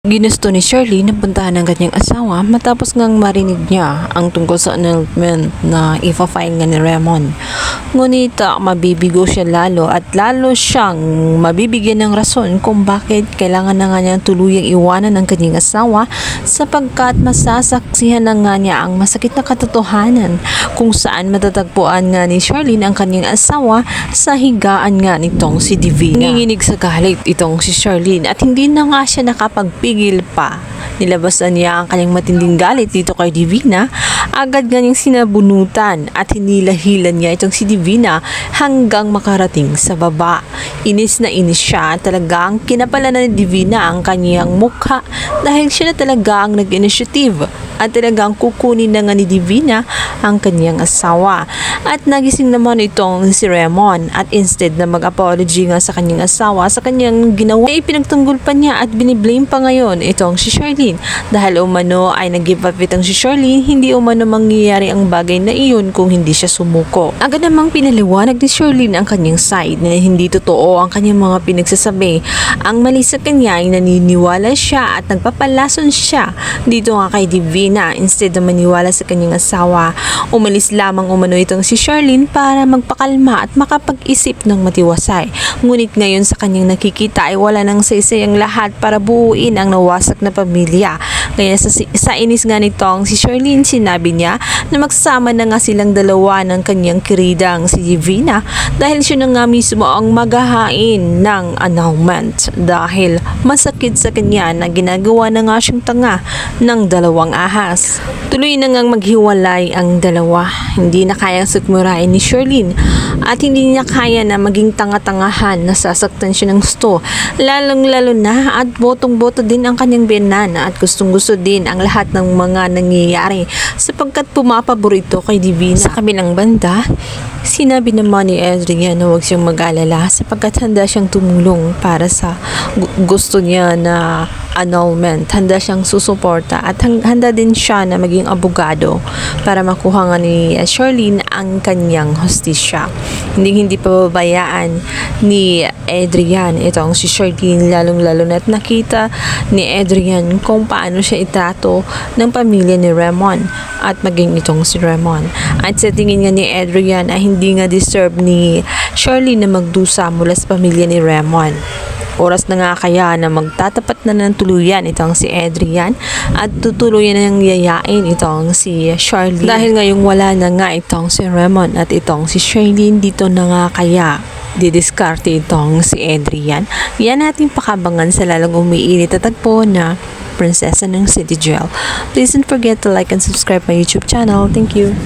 Ginusto ni Shirley na puntahan ng kanyang asawa matapos ngang marinig niya ang tungkol sa annulment na ipa-file nga ni Raymond. Ngunit mabibigo siya lalo at lalo siyang mabibigyan ng rason kung bakit kailangan na nga niyang tuluyang iwanan ng kanyang asawa sapagkat masasaksihan na nga niya ang masakit na katotohanan kung saan matatagpuan nga ni Shirley ang kanyang asawa sa higaan nga nitong si Divina. Nanginginig sa galit itong si Shirley at hindi na nga siya nakapagpigil pa. Nilabasan niya ang kanyang matinding galit dito kay Divina. Agad ganyang sinabunutan at hinilahilan niya itong si Divina hanggang makarating sa baba. Inis na inis siya. Talagang kinapala na ni Divina ang kanyang mukha dahil siya na talaga ang nag-initiative at talagang kukunin na nga ni Divina ang kanyang asawa. At nagising naman itong si Raymond at instead na mag-apology nga sa kanyang asawa sa kanyang ginawa, ay pinagtanggol pa niya at biniblame pa ngayon itong si Charlene dahil umano ay nag-give up itong si Charlene, hindi umano mangyayari ang bagay na iyon kung hindi siya sumuko. Agad namang pinaliwanag ni Charlene ang kanyang side na hindi totoo ang kanyang mga pinagsasabi. Ang mali sa kanya ay naniniwala siya at nagpapalason siya dito nga kay Divina instead na maniwala sa kanyang asawa. Umalis lamang umano itong si Charlene para magpakalma at makapag-isip ng matiwasay. Ngunit ngayon sa kanyang nakikita ay wala nang saysay ang lahat para buuin ang nawasak na pamilya. Kaya sa inis nga nitong si Charlene, sinabi niya na magsama na nga silang dalawa ng kanyang kiridang si Divina dahil siya na nga mismo ang maghahain ng annulment dahil masakit sa kanya na ginagawa na nga siyang tanga ng dalawang ahas. Tuloy na ngang maghiwalay ang dalawa. Hindi na kayang sukmurain ni Charlene at hindi niya kaya na maging tanga-tangahan na sasaktan siya ng gusto. Lalong-lalo na at botong-boto din ang kanyang biyanana at gustong-gusto din ang lahat ng mga nangyayari sapagkat pumapaborito kay Divina. Sa kabilang banda, sinabi naman ni Adrian na huwag siyang mag-alala sapagkat handa siyang tumulong para sa gusto niya na annulment. Handa siyang susuporta at handa din siya na maging abogado para makuha nga ni Charlene ang kanyang hustisya. Hindi pababayaan ni Adrian itong si Charlene, lalong-lalo na at nakita ni Adrian kung paano siya itrato ng pamilya ni Raymond at maging itong si Raymond. At sa tingin nga ni Adrian ay hindi nga deserve ni Charlene na magdusa mula sa pamilya ni Raymond. Oras na nga kaya na magtatapat na ng tuluyan itong si Adrian at tutuluyan na nang yayain itong si Charlene. Dahil ngayong wala na nga itong si Raymond at itong si Charlene, dito na nga kaya didiskarte itong si Adrian. Yan natin pakabangan sa lalong umiinit at tagpo na prinsesa ng City Jail. Please don't forget to like and subscribe my YouTube channel. Thank you.